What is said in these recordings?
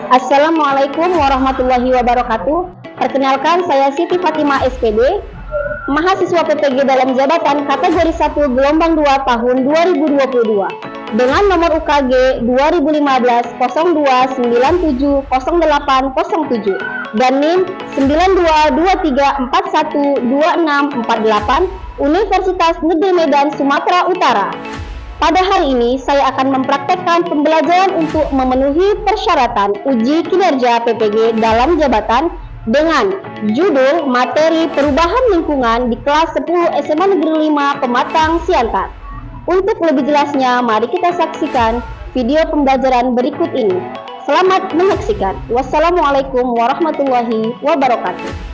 Assalamualaikum warahmatullahi wabarakatuh. Perkenalkan, saya Siti Fatimah SPD, mahasiswa PPG dalam jabatan kategori 1 gelombang 2 tahun 2022 dengan nomor UKG 2015 02970807 dan NIM 9223412648 Universitas Negeri Medan, Sumatera Utara. Pada hari ini, saya akan mempraktekkan pembelajaran untuk memenuhi persyaratan uji kinerja PPG dalam jabatan dengan judul materi perubahan lingkungan di kelas 10 SMA Negeri 5 Pematang Siantar. Untuk lebih jelasnya, mari kita saksikan video pembelajaran berikut ini. Selamat menyaksikan. Wassalamualaikum warahmatullahi wabarakatuh.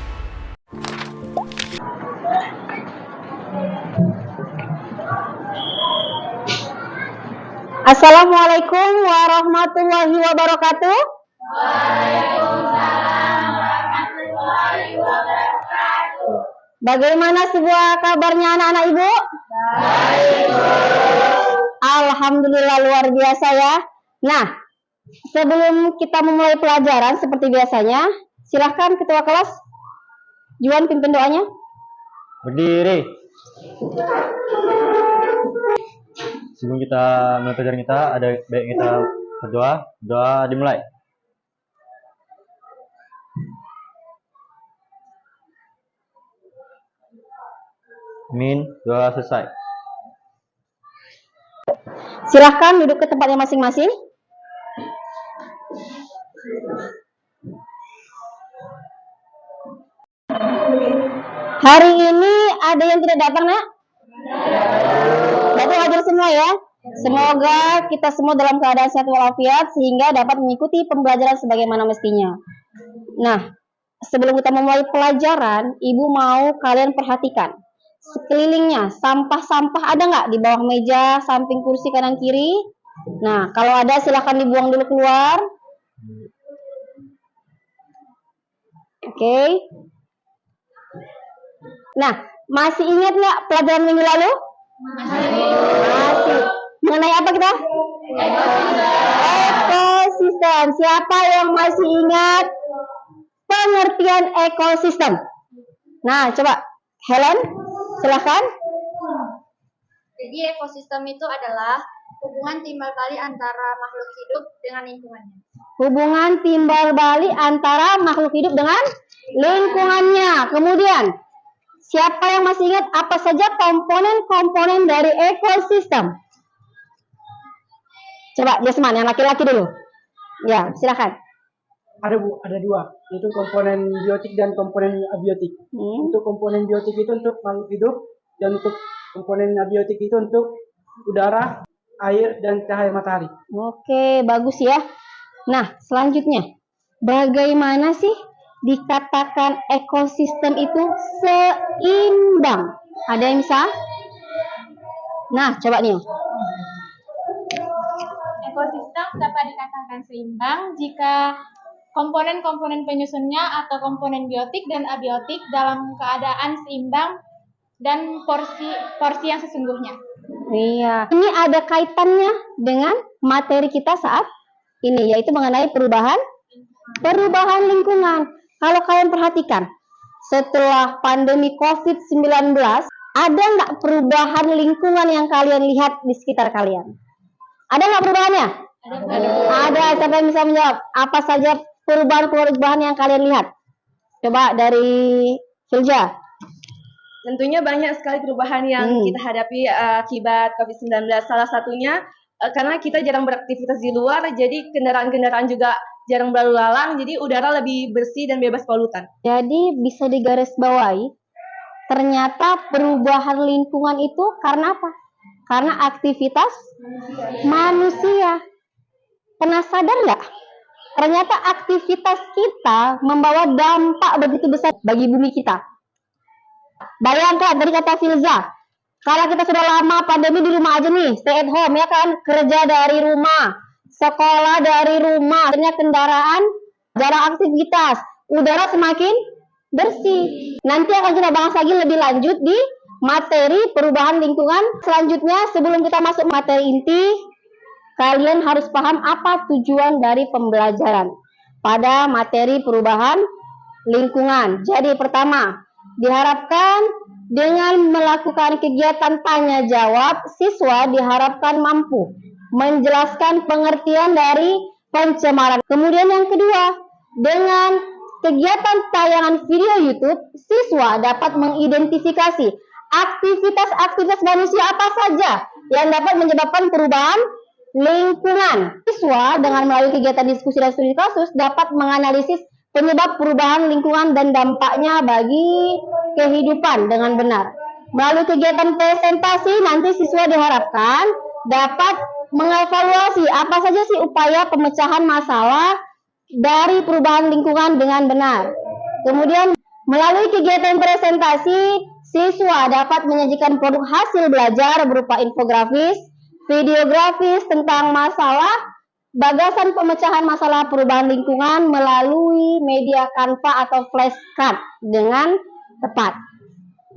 Assalamualaikum warahmatullahi wabarakatuh. Waalaikumsalam warahmatullahi wabarakatuh. Bagaimana sebuah kabarnya anak-anak Ibu? Baik, Bu. Alhamdulillah, luar biasa ya. Nah, sebelum kita memulai pelajaran seperti biasanya, silahkan ketua kelas Juan pimpin doanya. Berdiri. Sebelum kita mulai pelajaran kita, ada baik kita berdoa. Doa dimulai. Amin. Doa selesai. Silahkan duduk ke tempatnya masing-masing. Hari ini ada yang tidak datang, Nak? Berarti hadir semua ya. Semoga kita semua dalam keadaan sehat walafiat sehingga dapat mengikuti pembelajaran sebagaimana mestinya. Nah, sebelum kita memulai pelajaran, Ibu mau kalian perhatikan sekelilingnya, sampah-sampah ada nggak di bawah meja, samping kursi kanan kiri? Nah, kalau ada silahkan dibuang dulu keluar. Oke. Nah, masih ingat nggak pelajaran minggu lalu? Masih. Mengenai apa kita? Ekosistem. Siapa yang masih ingat pengertian ekosistem? Nah, coba Helen, silahkan. Jadi ekosistem itu adalah hubungan timbal balik antara makhluk hidup dengan lingkungannya. Hubungan timbal balik antara makhluk hidup dengan lingkungannya. Kemudian, siapa yang masih ingat apa saja komponen-komponen dari ekosistem? Coba Jasman, yang laki-laki dulu. Ya, silakan. Ada Bu, ada dua, yaitu komponen biotik dan komponen abiotik. Untuk komponen biotik itu untuk makhluk hidup, dan untuk komponen abiotik itu untuk udara, air, dan cahaya matahari. Oke, bagus ya. Nah, selanjutnya, bagaimana sih dikatakan ekosistem itu seimbang? Ada yang bisa? Nah, coba nih. Ekosistem dapat dikatakan seimbang jika komponen-komponen penyusunnya atau komponen biotik dan abiotik dalam keadaan seimbang dan porsi yang sesungguhnya. Iya. Ini ada kaitannya dengan materi kita saat ini, yaitu mengenai perubahan lingkungan. Kalau kalian perhatikan, setelah pandemi COVID-19, ada nggak perubahan lingkungan yang kalian lihat di sekitar kalian? Ada nggak perubahannya? Ada. Siapa yang bisa menjawab? Apa saja perubahan yang kalian lihat? Coba dari Silja. Tentunya banyak sekali perubahan yang kita hadapi akibat COVID-19. Salah satunya karena kita jarang beraktivitas di luar, jadi kendaraan-kendaraan juga jarang berlalu lalang, jadi udara lebih bersih dan bebas polutan. Jadi bisa digarisbawahi, ternyata perubahan lingkungan itu karena apa? Karena aktivitas manusia. Pernah sadar nggak? Ternyata aktivitas kita membawa dampak begitu besar bagi bumi kita. Bayangkan, tadi kata Filza, kalau kita sudah lama pandemi di rumah aja nih, stay at home ya kan, kerja dari rumah, sekolah dari rumah, ternyata kendaraan, jarang aktivitas, udara semakin bersih. Nanti akan kita bahas lagi lebih lanjut di materi perubahan lingkungan. Selanjutnya, sebelum kita masuk materi inti, kalian harus paham apa tujuan dari pembelajaran. pada materi perubahan lingkungan. Jadi pertama, diharapkan dengan melakukan kegiatan tanya jawab, siswa diharapkan mampu menjelaskan pengertian dari pencemaran. Kemudian yang kedua, dengan kegiatan tayangan video YouTube, siswa dapat mengidentifikasi aktivitas-aktivitas manusia apa saja yang dapat menyebabkan perubahan lingkungan. Siswa dengan melalui kegiatan diskusi dan studi kasus dapat menganalisis penyebab perubahan lingkungan dan dampaknya bagi kehidupan dengan benar. Melalui kegiatan presentasi, nanti siswa diharapkan dapat mengevaluasi apa saja sih upaya pemecahan masalah dari perubahan lingkungan dengan benar. Kemudian melalui kegiatan presentasi, siswa dapat menyajikan produk hasil belajar berupa infografis, videografis tentang masalah bagasan pemecahan masalah perubahan lingkungan melalui media Canva atau flashcard dengan tepat.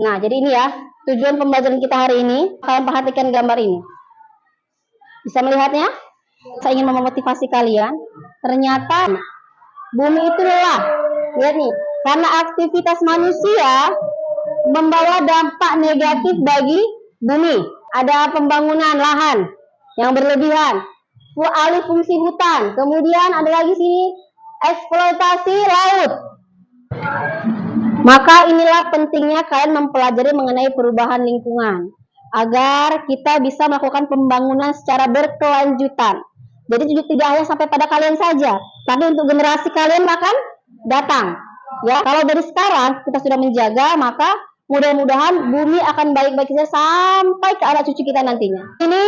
Nah, jadi ini ya tujuan pembelajaran kita hari ini. Kalian perhatikan gambar ini. Bisa melihatnya? Saya ingin memotivasi kalian. Ternyata bumi itu lelah. Lihat nih, karena aktivitas manusia membawa dampak negatif bagi bumi. Ada pembangunan lahan yang berlebihan, alih fungsi hutan, kemudian ada lagi sini eksploitasi laut. Maka inilah pentingnya kalian mempelajari mengenai perubahan lingkungan agar kita bisa melakukan pembangunan secara berkelanjutan. Jadi tidak hanya sampai pada kalian saja, tapi untuk generasi kalian akan datang. Ya, kalau dari sekarang kita sudah menjaga, maka mudah-mudahan bumi akan baik-baik saja sampai ke anak cucu kita nantinya. Ini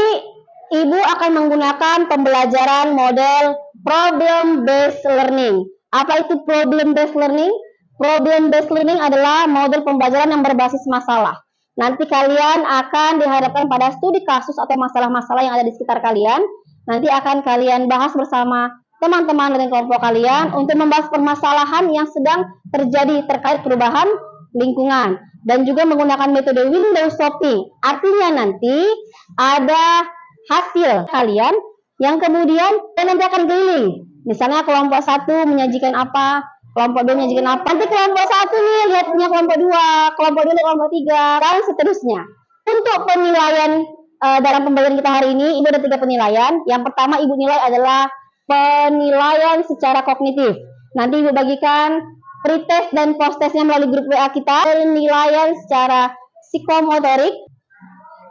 Ibu akan menggunakan pembelajaran model problem based learning. Apa itu problem based learning? Problem based learning adalah model pembelajaran yang berbasis masalah. Nanti kalian akan dihadapkan pada studi kasus atau masalah-masalah yang ada di sekitar kalian. Nanti akan kalian bahas bersama teman-teman dan kelompok kalian untuk membahas permasalahan yang sedang terjadi terkait perubahan lingkungan. Dan juga menggunakan metode window shopping. Artinya nanti ada hasil kalian yang kemudian nanti akan keliling. Misalnya kelompok 1 menyajikan apa, kelompok 2 menyajikan apa. Nanti kelompok 1 nih lihat punya kelompok 2, kelompok 2 lihat kelompok 3, dan seterusnya. Untuk penilaian dalam pembelajaran kita hari ini, Ibu ada 3 penilaian. Yang pertama Ibu nilai adalah penilaian secara kognitif. Nanti Ibu bagikan pretest dan posttestnya melalui grup WA kita. Penilaian secara psikomotorik,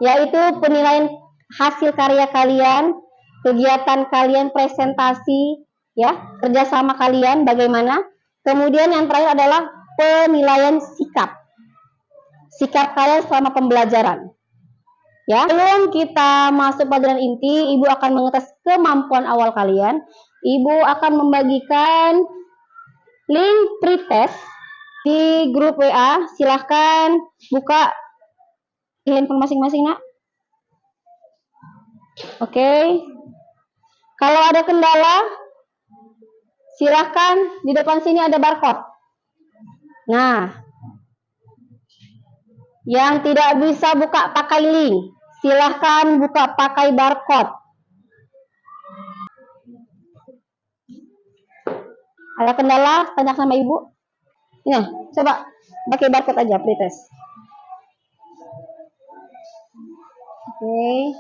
yaitu penilaian hasil karya kalian, kegiatan kalian, presentasi, ya, kerjasama kalian bagaimana. Kemudian yang terakhir adalah penilaian sikap kalian selama pembelajaran. Ya, sebelum kita masuk pelajaran inti, Ibu akan mengetes kemampuan awal kalian. Ibu akan membagikan link pretest di grup WA. Silahkan buka di handphone masing-masing, nak. Oke. Kalau ada kendala, silahkan di depan sini ada barcode. Nah, yang tidak bisa buka pakai link, silahkan buka pakai barcode. Ada kendala, tanya sama Ibu. Nah, coba pakai barcode aja pretest. Oke.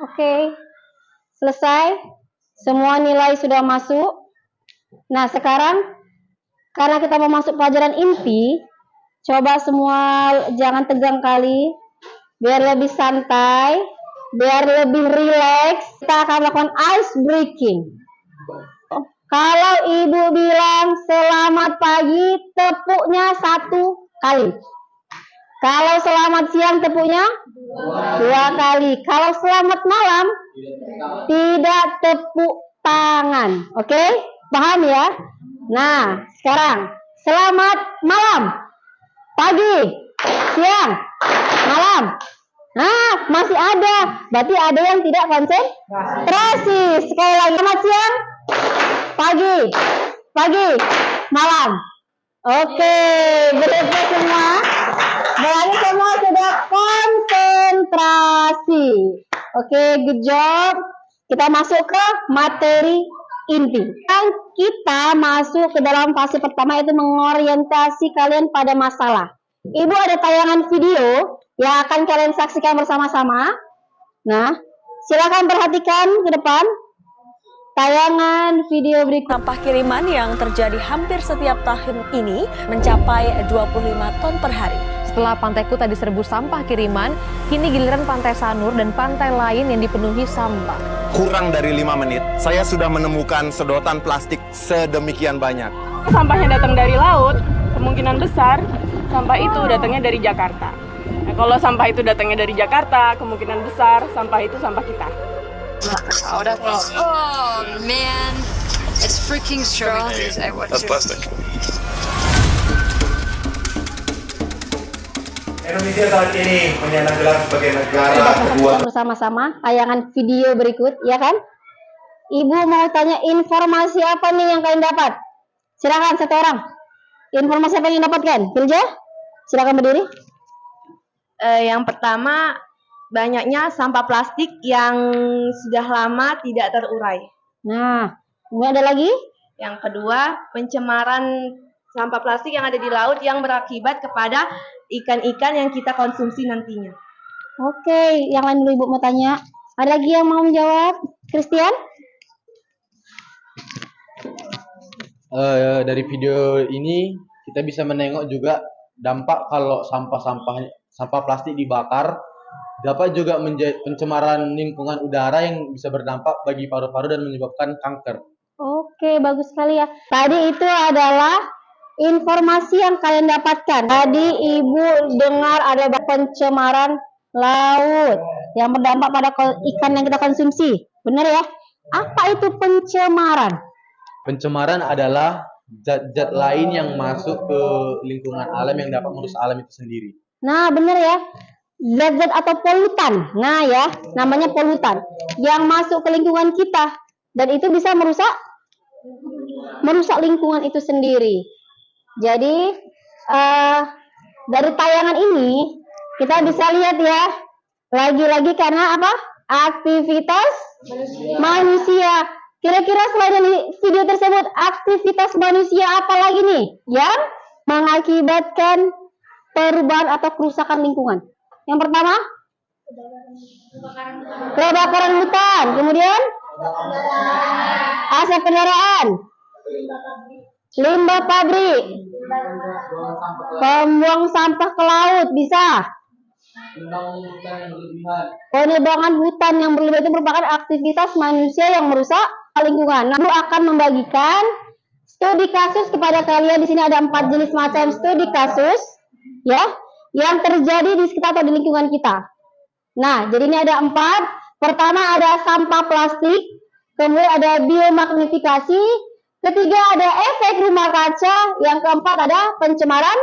Oke, selesai. Semua nilai sudah masuk. Nah, sekarang karena kita mau masuk pelajaran inti, coba semua jangan tegang kali, biar lebih santai, biar lebih rileks. Kita akan melakukan ice breaking. Kalau Ibu bilang selamat pagi, tepuknya 1 kali. Kalau selamat siang, tepuknya 2 kali. Kalau selamat malam, tidak tepuk tangan. Oke? Paham ya? Nah, sekarang selamat malam. Pagi, siang, malam. Nah, masih ada. Berarti ada yang tidak konsentrasi. Sekali lagi, selamat siang, pagi, malam. Oke, berapa semua? Berarti semua sudah konsentrasi. Oke, good job. Kita masuk ke materi inti. Dan kita masuk ke dalam fase pertama, yaitu mengorientasi kalian pada masalah. Ibu ada tayangan video yang akan kalian saksikan bersama-sama. Nah, silakan perhatikan ke depan tayangan video berikut. Sampah kiriman yang terjadi hampir setiap tahun ini mencapai 25 ton per hari. Setelah Pantai Kuta diserbu sampah kiriman, kini giliran Pantai Sanur dan pantai lain yang dipenuhi sampah. Kurang dari 5 menit, saya sudah menemukan sedotan plastik sedemikian banyak. Sampahnya datang dari laut, kemungkinan besar sampah itu datangnya dari Jakarta. Nah, kalau sampah itu datangnya dari Jakarta, kemungkinan besar sampah itu sampah kita. Oh man, it's freaking strong. That's plastic. Indonesia saat ini menyandang gelar sebagai negara kedua. Bersama-sama tayangan video berikut, ya kan? Ibu mau tanya informasi apa nih yang kalian dapat? Silakan satu orang. Informasi apa yang dapatkan? Filja, silakan berdiri. Yang pertama, banyaknya sampah plastik yang sudah lama tidak terurai. Nah, kemudian ada lagi? Yang kedua, pencemaran sampah plastik yang ada di laut yang berakibat kepada ikan-ikan yang kita konsumsi nantinya. Oke, yang lain dulu Ibu mau tanya. Ada lagi yang mau menjawab? Christian? Dari video ini kita bisa menengok juga dampak kalau sampah plastik dibakar dapat juga menjadi pencemaran lingkungan udara yang bisa berdampak bagi paru-paru dan menyebabkan kanker. Oke, bagus sekali ya. Tadi itu adalah informasi yang kalian dapatkan. Tadi Ibu dengar ada pencemaran laut yang berdampak pada ikan yang kita konsumsi. Benar ya? Apa itu pencemaran? Pencemaran adalah zat-zat lain yang masuk ke lingkungan alam yang dapat merusak alam itu sendiri. Nah, benar ya. Zat-zat atau polutan. Nah ya, namanya polutan yang masuk ke lingkungan kita dan itu bisa merusak lingkungan itu sendiri. Jadi dari tayangan ini kita bisa lihat ya, lagi-lagi karena apa? Aktivitas manusia. Kira-kira selain dari video tersebut, aktivitas manusia apa lagi nih yang mengakibatkan perubahan atau kerusakan lingkungan? Yang pertama, kebakaran hutan, kemudian asap kendaraan, limbah pabrik, pembuang sampah ke laut bisa. Penebangan hutan yang berlebihan itu merupakan aktivitas manusia yang merusak lingkungan. Lalu akan membagikan studi kasus kepada kalian. Di sini ada 4 jenis macam studi kasus, ya, yang terjadi di sekitar atau di lingkungan kita. Nah, jadi ini ada 4. Pertama ada sampah plastik, kemudian ada biomagnifikasi, ketiga ada efek rumah kaca, yang keempat ada pencemaran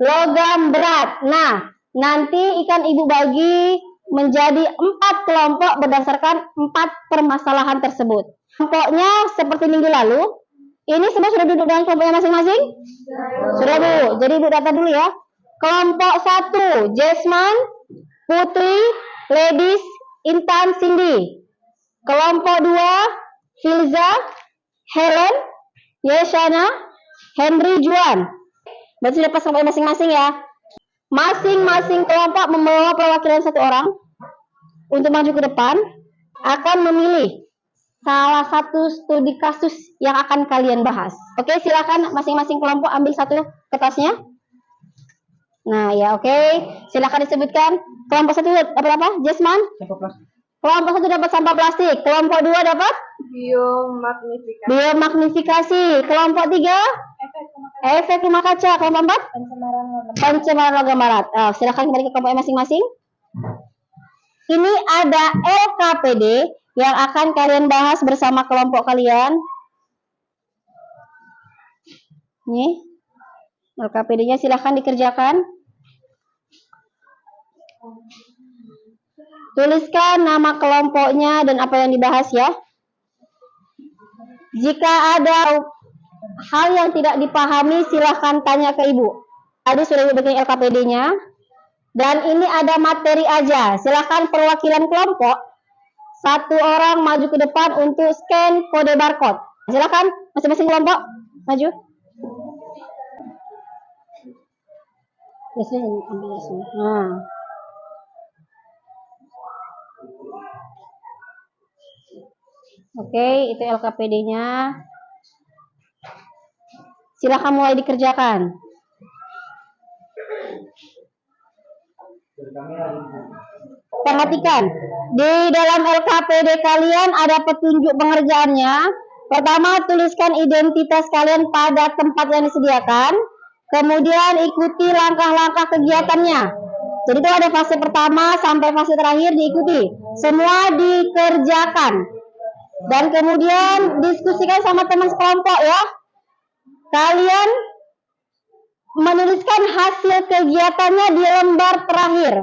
logam berat. Nah, nanti ikan Ibu bagi menjadi 4 kelompok berdasarkan 4 permasalahan tersebut. Kelompoknya seperti minggu lalu, ini semua sudah duduk dengan kelompoknya masing-masing? Sudah Bu, jadi Ibu data dulu ya. Kelompok 1, Jasmine, Putri, Ladies, Intan, Cindy. Kelompok 2, Filza, Helen, Yeshana, Henry, Juan. Berarti sudah pas kelompok masing-masing ya. Masing-masing kelompok membawa perwakilan 1 orang untuk maju ke depan, akan memilih salah satu studi kasus yang akan kalian bahas. Oke, silakan masing-masing kelompok ambil 1 kertasnya. Nah, ya oke. Silakan disebutkan. Kelompok 1 dapat apa? Jasmine? Kelompok 1 dapat sampah plastik. Kelompok 2 dapat? Biomagnifikasi. Kelompok 3? Efek rumah kaca. Kelompok 4? Pencemaran logam berat. Silakan kembali ke kelompok masing-masing. Ini ada LKPD yang akan kalian bahas bersama kelompok kalian. Nih, LKPD-nya silahkan dikerjakan. Tuliskan nama kelompoknya dan apa yang dibahas ya. Jika ada hal yang tidak dipahami, silahkan tanya ke Ibu. Tadi sudah Ibu bikin LKPD-nya. Dan ini ada materi aja. Silahkan perwakilan kelompok satu orang maju ke depan untuk scan kode barcode. Silakan masing-masing kelompok maju. Nah. Oke, itu LKPD-nya. Silakan mulai dikerjakan. Perhatikan, di dalam LKPD kalian ada petunjuk pengerjaannya. Pertama, tuliskan identitas kalian pada tempat yang disediakan. Kemudian ikuti langkah-langkah kegiatannya. Jadi itu ada fase pertama sampai fase terakhir diikuti. Semua dikerjakan. Dan kemudian diskusikan sama teman sekelompok ya. Kalian menuliskan hasil kegiatannya di lembar terakhir.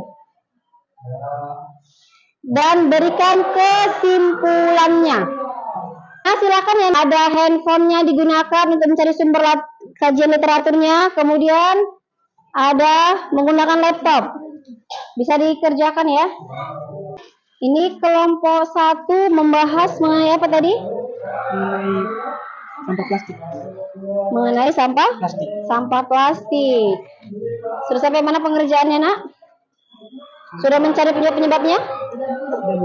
Dan berikan kesimpulannya. Nah, silakan yang ada handphonenya digunakan untuk mencari sumber kajian literaturnya. Kemudian ada menggunakan laptop. Bisa dikerjakan ya. Ini kelompok 1 membahas mengenai apa tadi? Sampah plastik. Mengenai sampah? Plastik. Sampah plastik. Sudah sampai mana pengerjaannya, Nak? Sudah mencari penyebabnya?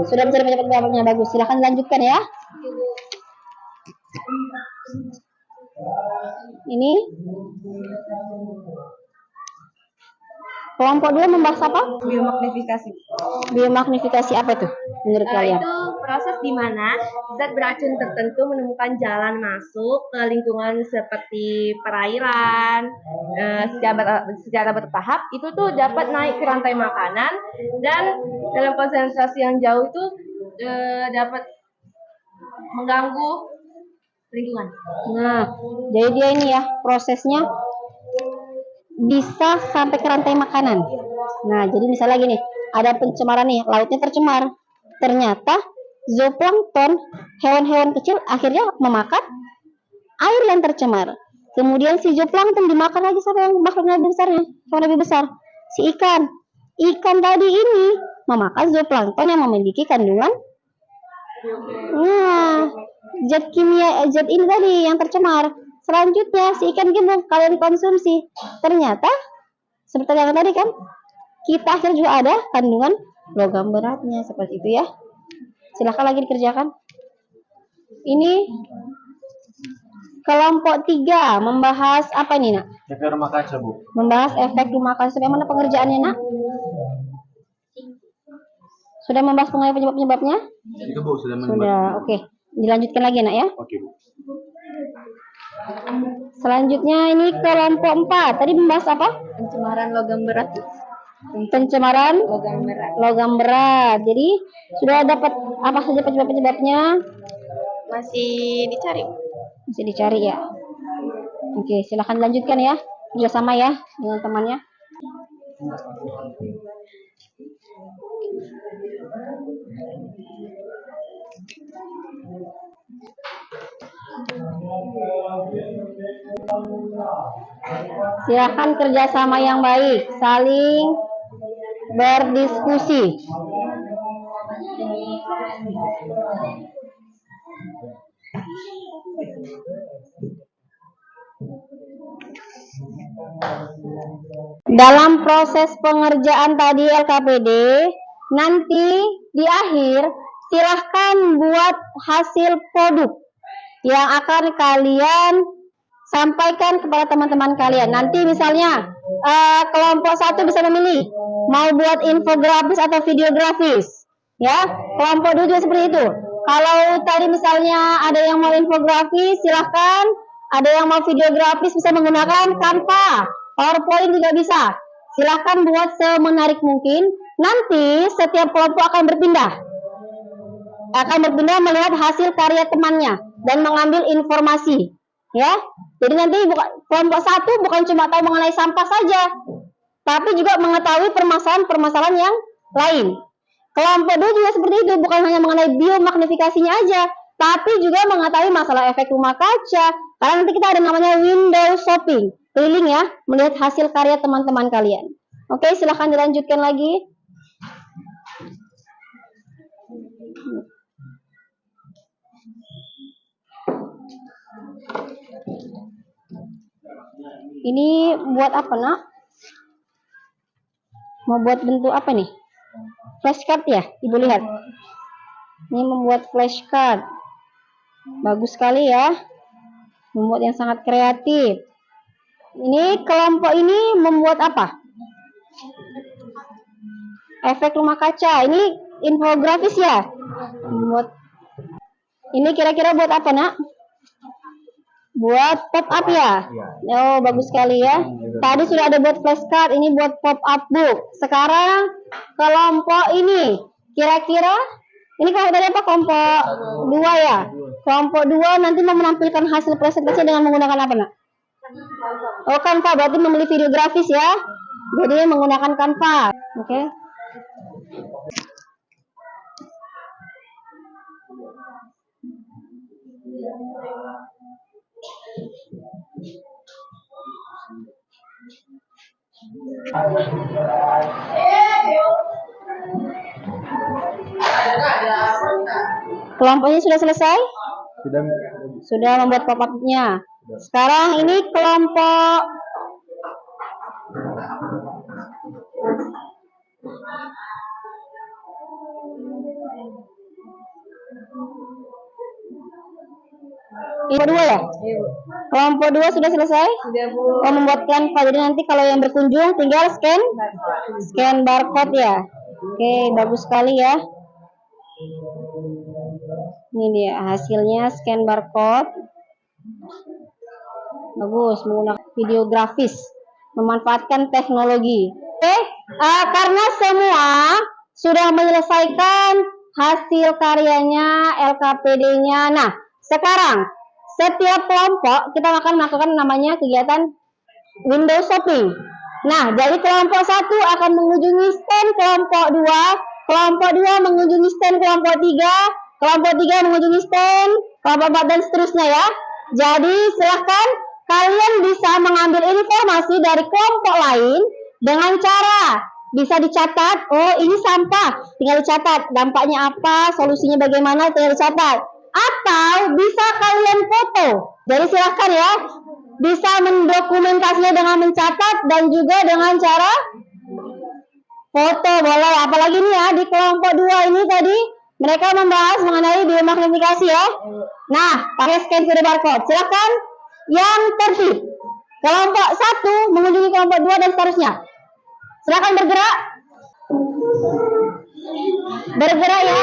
Sudah mencari penyebabnya, bagus. Silahkan lanjutkan ya. Ini kelompok 2 membahas apa? Biomagnifikasi. Biomagnifikasi apa itu menurut kalian? Itu proses di mana zat beracun tertentu menemukan jalan masuk ke lingkungan seperti perairan secara bertahap. Itu tuh dapat naik ke rantai makanan dan dalam konsentrasi yang jauh itu dapat mengganggu lingkungan. Nah, jadi dia ini ya prosesnya bisa sampai ke rantai makanan. Nah, jadi misalnya gini, ada pencemaran nih, lautnya tercemar. Ternyata zooplankton, hewan-hewan kecil akhirnya memakan air yang tercemar. Kemudian si zooplankton dimakan lagi sama yang makhluk lebih besarnya, hewan lebih besar, si ikan. Ikan tadi ini memakan zooplankton yang memiliki kandungan zat kimia, zat ini tadi yang tercemar. Selanjutnya si ikan gemuk kalian konsumsi. Ternyata seperti yang tadi kan, kita akhirnya juga ada kandungan logam beratnya seperti itu ya. Silahkan lagi dikerjakan. Ini kelompok 3 membahas apa ini, Nak? Efek rumah kaca, Bu. Membahas efek rumah kaca. Sampai mana pengerjaannya, Nak? Sudah membahas mengenai penyebab-penyebabnya? Itu, Bu, sudah Sudah, oke. Dilanjutkan lagi, Nak ya. Oke, Bu. Selanjutnya ini kelompok 4. Tadi membahas apa? Pencemaran logam berat. Pencemaran Logam berat. Jadi sudah dapat apa saja penyebab-penyebabnya? Masih dicari. Masih dicari ya. Oke, silahkan lanjutkan ya. Kerjasama ya dengan temannya. Silakan kerjasama yang baik, saling berdiskusi. Dalam proses pengerjaan tadi LKPD, nanti di akhir silahkan buat hasil produk yang akan kalian sampaikan kepada teman-teman kalian. Nanti misalnya kelompok 1 bisa memilih mau buat infografis atau videografis, ya. Kelompok 2 juga seperti itu. Kalau tadi misalnya ada yang mau infografis, silahkan. Ada yang mau videografis bisa menggunakan Canva, PowerPoint juga bisa. Silahkan buat semenarik mungkin. Nanti setiap kelompok akan berpindah melihat hasil karya temannya dan mengambil informasi, ya. Jadi nanti kelompok 1 bukan cuma tahu mengenai sampah saja, tapi juga mengetahui permasalahan-permasalahan yang lain. Kelompok 2 juga seperti itu, bukan hanya mengenai biomagnifikasinya aja, tapi juga mengetahui masalah efek rumah kaca. Karena nanti kita ada namanya window shopping, keliling ya, melihat hasil karya teman-teman kalian. Oke, silahkan dilanjutkan lagi. Ini buat apa, Nak? Mau buat bentuk apa nih? Flashcard ya? Ibu lihat. Ini membuat flashcard. Bagus sekali ya. Membuat yang sangat kreatif. Ini kelompok ini membuat apa? Efek rumah kaca. Ini infografis ya? Membuat. Ini kira-kira buat apa, Nak? Buat pop up ya? Oh, bagus sekali ya. Tadi sudah ada buat flashcard, ini buat pop up book. Sekarang kelompok ini, kira-kira ini kalau tadi apa? Kelompok 2 ya? Kelompok 2 nanti mau menampilkan hasil presentasi dengan menggunakan apa, Nak? Oh, Canva, berarti membeli video grafis ya? Jadi menggunakan Canva. Oke. Kelompoknya sudah selesai? Sudah membuat pop-up-nya. Sekarang ini kelompok kelompok 2 ya? Kelompok 2 sudah selesai? Oh, membuat Canva. Jadi nanti kalau yang berkunjung tinggal scan barcode ya. Oke, bagus sekali ya. Ini dia hasilnya, scan barcode. Bagus, menggunakan video grafis, memanfaatkan teknologi. Oke, karena semua sudah menyelesaikan hasil karyanya, LKPD-nya. Nah, sekarang setiap kelompok kita akan melakukan namanya kegiatan window shopping. Nah, jadi kelompok 1 akan mengunjungi stand kelompok 2, kelompok 2 mengunjungi stand kelompok 3, kelompok 3 mengunjungi stand kelompok 4 dan seterusnya ya. Jadi silahkan kalian bisa mengambil informasi dari kelompok lain dengan cara bisa dicatat. Oh, ini sampah, tinggal dicatat. Dampaknya apa, solusinya bagaimana, tinggal dicatat. Atau bisa kalian foto. Jadi silahkan ya, bisa mendokumentasinya dengan mencatat dan juga dengan cara foto boleh. Apalagi nih ya, di kelompok 2 ini tadi mereka membahas mengenai biomagnifikasi ya. Nah, pakai scan QR barcode. Silahkan yang tertib. Kelompok 1 mengunjungi kelompok 2 dan seterusnya. Silahkan bergerak. Bergerak ya.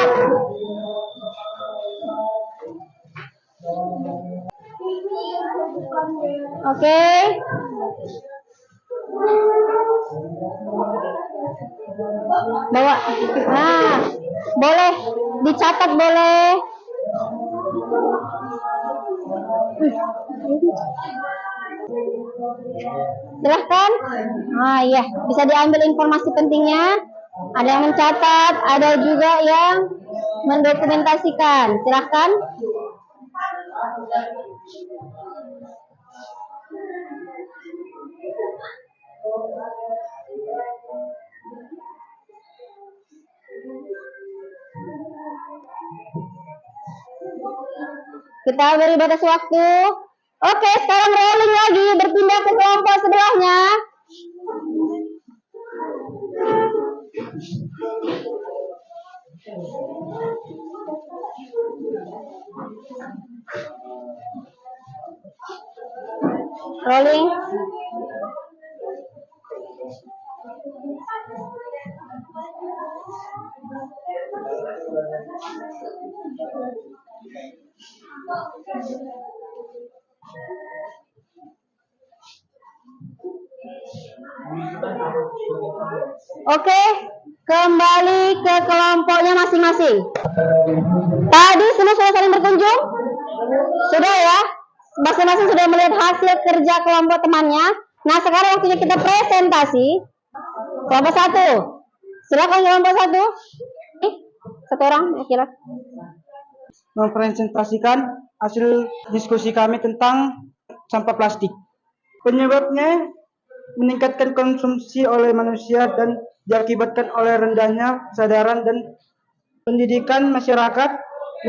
Oke. Bawa. Nah, boleh dicatat boleh. Silahkan. Ah iya, bisa diambil informasi pentingnya. Ada yang mencatat, ada juga yang mendokumentasikan. Silahkan. Kita beri batas waktu. Oke, sekarang rolling lagi, berpindah ke kelompok sebelahnya. Rolling. Oke, kembali ke kelompoknya masing-masing. Tadi semua sudah saling berkunjung? Sudah ya? Masing-masing sudah melihat hasil kerja kelompok temannya. Nah, sekarang waktunya kita presentasi. Kelompok 1. Silakan kelompok 1. Satu orang, kira. Mempresentasikan hasil diskusi kami tentang sampah plastik. Penyebabnya meningkatkan konsumsi oleh manusia dan diakibatkan oleh rendahnya kesadaran dan pendidikan masyarakat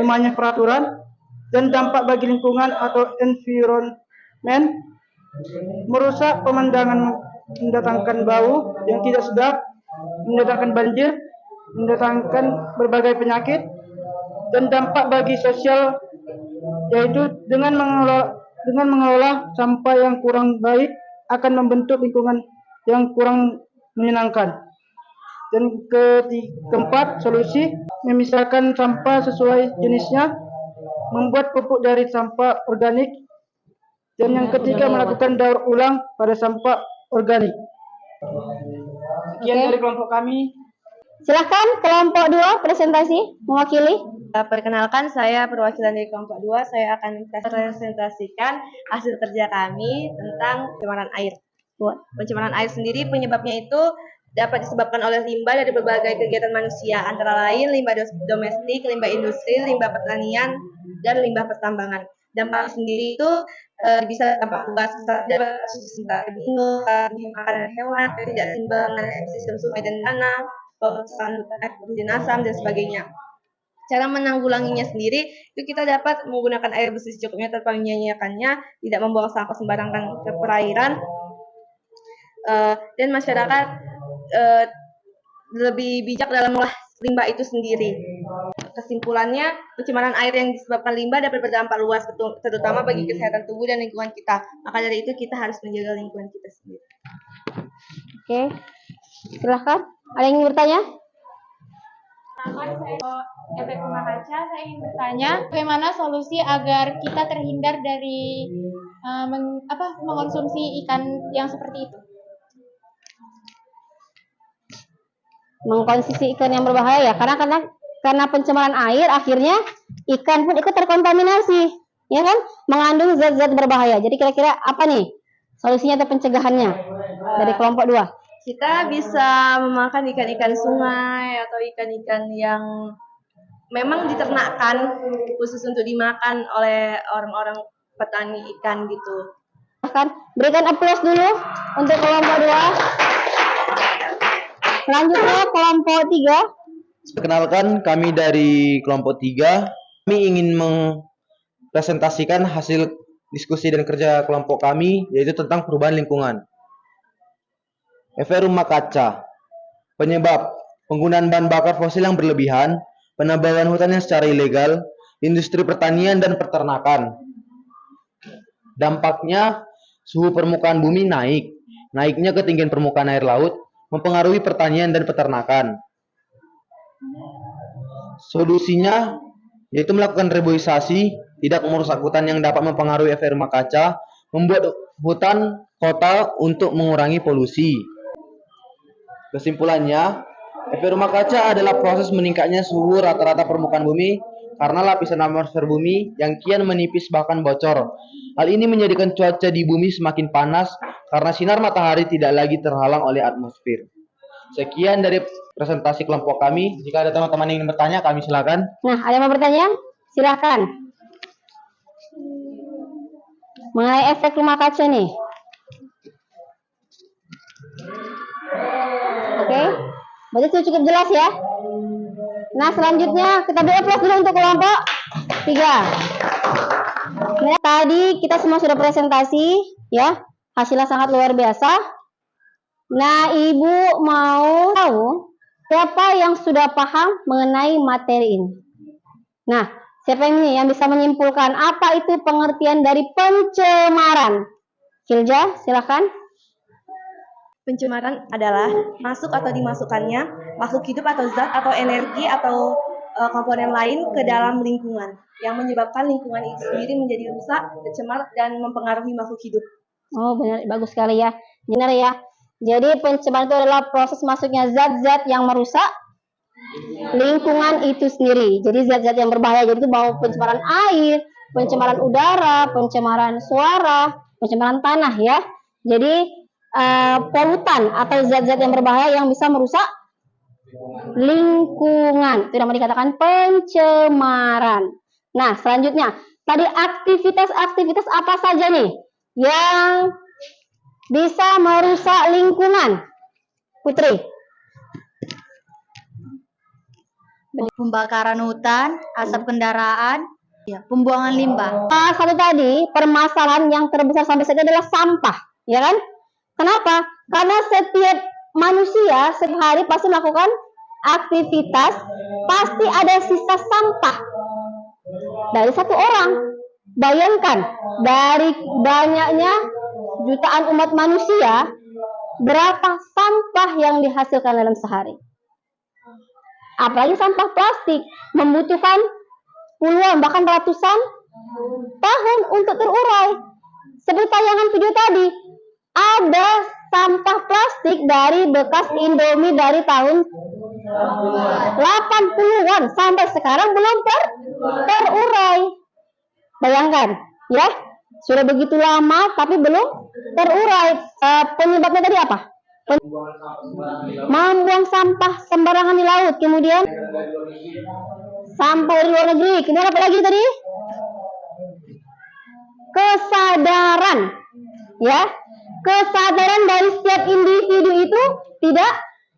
lemahnya peraturan, dan dampak bagi lingkungan atau environment, merusak pemandangan, mendatangkan bau yang tidak sedap, mendatangkan banjir, mendatangkan berbagai penyakit, dan dampak bagi sosial, yaitu dengan mengelola sampah yang kurang baik akan membentuk lingkungan yang kurang menyenangkan. Dan keempat, solusi memisahkan sampah sesuai jenisnya, membuat pupuk dari sampah organik, dan yang ketiga melakukan daur ulang pada sampah organik. Sekian dari kelompok kami. Silahkan kelompok 2 presentasi mewakili. Perkenalkan, saya perwakilan dari kelompok 2. Saya akan presentasikan hasil kerja kami tentang pencemaran air. Pencemaran air sendiri penyebabnya itu dapat disebabkan oleh limbah dari berbagai kegiatan manusia, antara lain limbah domestik, limbah industri, limbah pertanian, dan limbah pertambangan. Dampak sendiri itu bisa dampak luas, makanan hewan, tidak seimbangan ekosistem sungai dan tanah, perusahaan asam dan sebagainya. Cara menanggulanginya sendiri itu kita dapat menggunakan air bersih secukupnya tanpa menyia-nyiakannya, tidak membuang sampah sembarangan ke perairan, dan masyarakat lebih bijak dalam mengolah limbah itu sendiri. Kesimpulannya, pencemaran air yang disebabkan limbah dapat berdampak luas, terutama bagi kesehatan tubuh dan lingkungan kita. Maka dari itu kita harus menjaga lingkungan kita sendiri. Oke, silahkan. Ada yang ingin bertanya? Efek rumah kaca, saya ingin bertanya bagaimana solusi agar kita terhindar dari mengkonsumsi ikan yang seperti itu? Mengkonsumsi ikan yang berbahaya ya, karena pencemaran air akhirnya ikan pun ikut terkontaminasi, ya kan, mengandung zat-zat berbahaya. Jadi kira-kira apa nih solusinya atau pencegahannya dari kelompok 2? Kita bisa memakan ikan-ikan sungai atau ikan-ikan yang memang diternakkan khusus untuk dimakan oleh orang-orang petani ikan gitu. Berikan aplaus dulu untuk kelompok 2. Selanjutnya kelompok 3. Perkenalkan, kami dari kelompok 3. Kami ingin mempresentasikan hasil diskusi dan kerja kelompok kami, yaitu tentang perubahan lingkungan. Efek rumah kaca. Penyebab penggunaan bahan bakar fosil yang berlebihan, penebangan hutan yang secara ilegal, industri pertanian dan peternakan. Dampaknya, suhu permukaan bumi naik. Naiknya ketinggian permukaan air laut mempengaruhi pertanian dan peternakan. Solusinya yaitu melakukan reboisasi, tidak merusak hutan yang dapat mempengaruhi efek rumah kaca, membuat hutan kota untuk mengurangi polusi. Kesimpulannya, efek rumah kaca adalah proses meningkatnya suhu rata-rata permukaan bumi karena lapisan atmosfer bumi yang kian menipis bahkan bocor. Hal ini menjadikan cuaca di bumi semakin panas karena sinar matahari tidak lagi terhalang oleh atmosfer. Sekian dari presentasi kelompok kami. Jika ada teman-teman yang ingin bertanya, kami silakan. Nah, ada yang mau bertanya? Silakan. Mengenai efek rumah kaca nih. Oke, berarti itu cukup jelas ya. Nah, selanjutnya kita beri aplaus dulu untuk kelompok 3. Nah, tadi kita semua sudah presentasi ya, hasilnya sangat luar biasa. Nah, Ibu mau tahu siapa yang sudah paham mengenai materi ini? Nah, siapa yang bisa menyimpulkan apa itu pengertian dari pencemaran? Silja, silakan. Pencemaran adalah masuk atau dimasukkannya makhluk hidup atau zat atau energi atau komponen lain ke dalam lingkungan yang menyebabkan lingkungan itu sendiri menjadi rusak, tercemar, dan mempengaruhi makhluk hidup. Oh, benar, bagus sekali ya. Benar ya. Jadi pencemaran itu adalah proses masuknya zat-zat yang merusak lingkungan itu sendiri. Jadi zat-zat yang berbahaya. Jadi itu mau pencemaran air, pencemaran udara, pencemaran suara, pencemaran tanah ya. Jadi polutan atau zat-zat yang berbahaya yang bisa merusak lingkungan. Itu namanya dikatakan pencemaran. Nah, selanjutnya, tadi aktivitas-aktivitas apa saja nih yang bisa merusak lingkungan? Putri. Pembakaran hutan, asap kendaraan, ya, pembuangan limbah. Satu tadi, permasalahan yang terbesar sampai saat ini adalah sampah, ya kan? Kenapa? Karena setiap manusia setiap hari pasti melakukan aktivitas, pasti ada sisa sampah dari satu orang. Bayangkan, dari banyaknya jutaan umat manusia, berapa sampah yang dihasilkan dalam sehari. Apalagi sampah plastik, membutuhkan puluhan bahkan ratusan tahun untuk terurai. Seperti tayangan video tadi, ada sampah plastik dari bekas Indomie dari tahun 80-an sampai sekarang belum terurai. Bayangkan, ya, sudah begitu lama tapi belum terurai. Penyebabnya tadi apa? Membuang sampah sembarangan di laut, kemudian sampah dari luar negeri, kemudian apa lagi tadi? Kesadaran, ya, kesadaran dari setiap individu itu tidak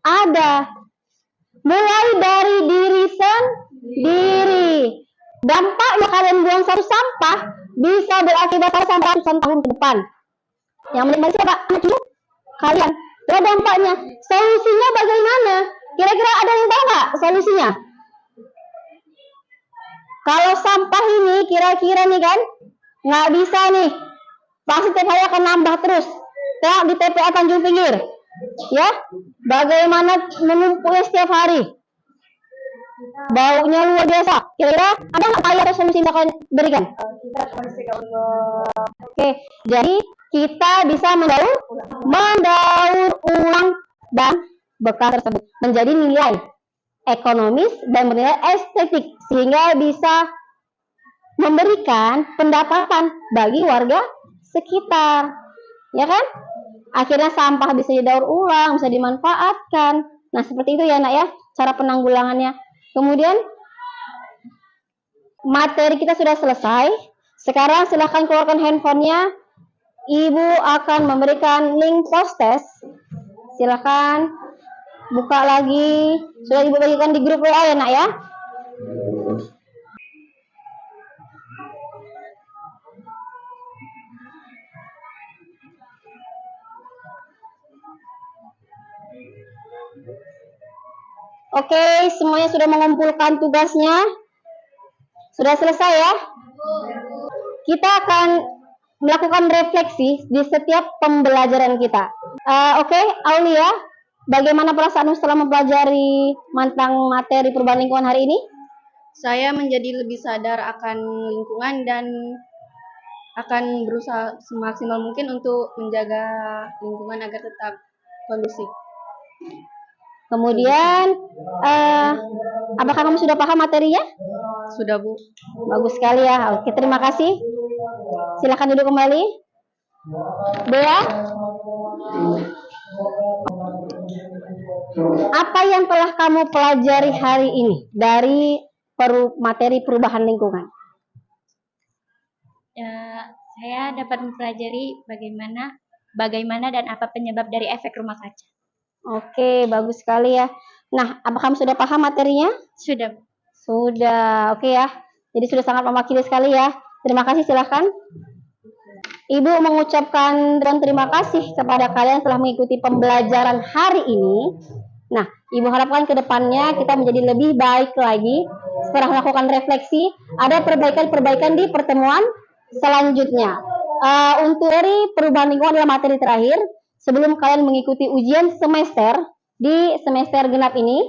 ada, mulai dari diri sendiri. Dampaknya kalian buang satu sampah bisa berakibat sampai ratusan tahun ke depan. Yang menikmati siapa? Anak cucu kalian. Itu dampaknya. Solusinya bagaimana? Kira-kira ada yang tahu nggak solusinya? Kalau sampah ini kira-kira nih kan nggak bisa nih, pasti tiap hari akan nambah terus. Kayak di TPA Tanjung Pinggir, ya. Bagaimana menumpuknya setiap hari? Baunya luar biasa. Kira-kira ada nggak upaya atau solusi yang akan berikan? Oke, jadi kita bisa mendaur ulang dan bekas tersebut menjadi nilai ekonomis dan bernilai estetik sehingga bisa memberikan pendapatan bagi warga sekitar, ya kan? Akhirnya sampah bisa didaur ulang, bisa dimanfaatkan. Nah, seperti itu ya, Nak, ya, cara penanggulangannya. Kemudian materi kita sudah selesai. Sekarang silahkan keluarkan handphonenya. Ibu akan memberikan link post test. Silahkan buka lagi. Sudah Ibu bagikan di grup WA ya, Nak, ya. Oke, semuanya sudah mengumpulkan tugasnya. Sudah selesai ya? Kita akan melakukan refleksi di setiap pembelajaran kita. Oke, Aulia, bagaimana perasaanmu setelah mempelajari tentang materi perubahan lingkungan hari ini? Saya menjadi lebih sadar akan lingkungan dan akan berusaha semaksimal mungkin untuk menjaga lingkungan agar tetap kondusif. Kemudian, apakah kamu sudah paham materinya? Sudah, Bu. Bagus sekali ya. Oke, terima kasih. Silakan duduk kembali. Dea, apa yang telah kamu pelajari hari ini dari materi perubahan lingkungan? Saya dapat mempelajari bagaimana dan apa penyebab dari efek rumah kaca. Oke, bagus sekali ya. Nah, apakah kamu sudah paham materinya? Sudah. Sudah, oke ya. Jadi sudah sangat mewakili sekali ya. Terima kasih, silahkan. Ibu mengucapkan terima kasih kepada kalian telah mengikuti pembelajaran hari ini. Nah, Ibu harapkan ke depannya kita menjadi lebih baik lagi. Setelah melakukan refleksi, ada perbaikan-perbaikan di pertemuan selanjutnya. Untuk dari perubahan lingkungan adalah materi terakhir. Sebelum kalian mengikuti ujian semester di semester genap ini,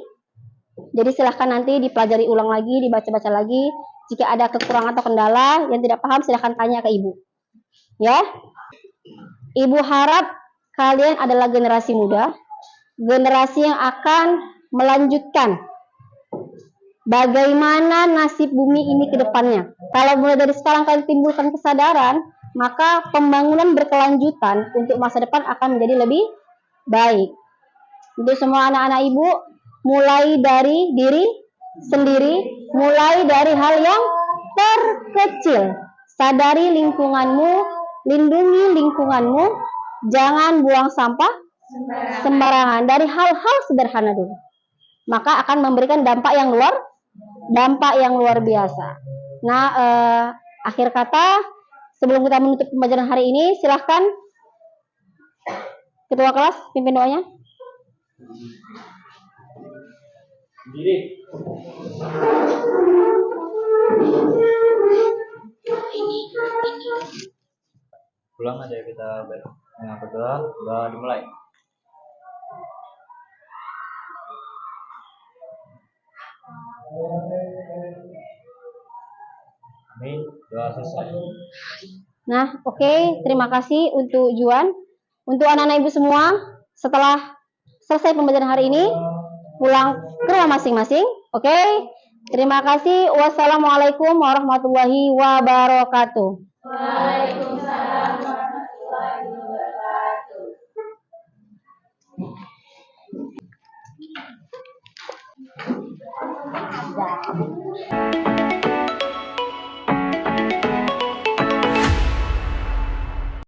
jadi silahkan nanti dipelajari ulang lagi, dibaca-baca lagi. Jika ada kekurangan atau kendala yang tidak paham, silahkan tanya ke Ibu. Ya, Ibu harap kalian adalah generasi muda, generasi yang akan melanjutkan bagaimana nasib bumi ini ke depannya. Kalau mulai dari sekarang kalian timbulkan kesadaran, maka pembangunan berkelanjutan untuk masa depan akan menjadi lebih baik. Untuk semua anak-anak Ibu, mulai dari diri sendiri, mulai dari hal yang terkecil. Sadari lingkunganmu, lindungi lingkunganmu, jangan buang sampah sembarangan. Dari hal-hal sederhana dulu, maka akan memberikan dampak yang luar dampak yang luar biasa. Nah, akhir kata sebelum kita menutup pembelajaran hari ini, silahkan ketua kelas pimpin doanya. Pulang aja kita yang berdoa, udah dimulai. Amin, doa selesai. Nah, oke, terima kasih untuk Juan. Untuk anak-anak ibu semua, setelah selesai pembelajaran hari ini, pulang ke rumah masing-masing. Oke, terima kasih. Wassalamualaikum warahmatullahi wabarakatuh. Waalaikumsalam warahmatullahi wabarakatuh.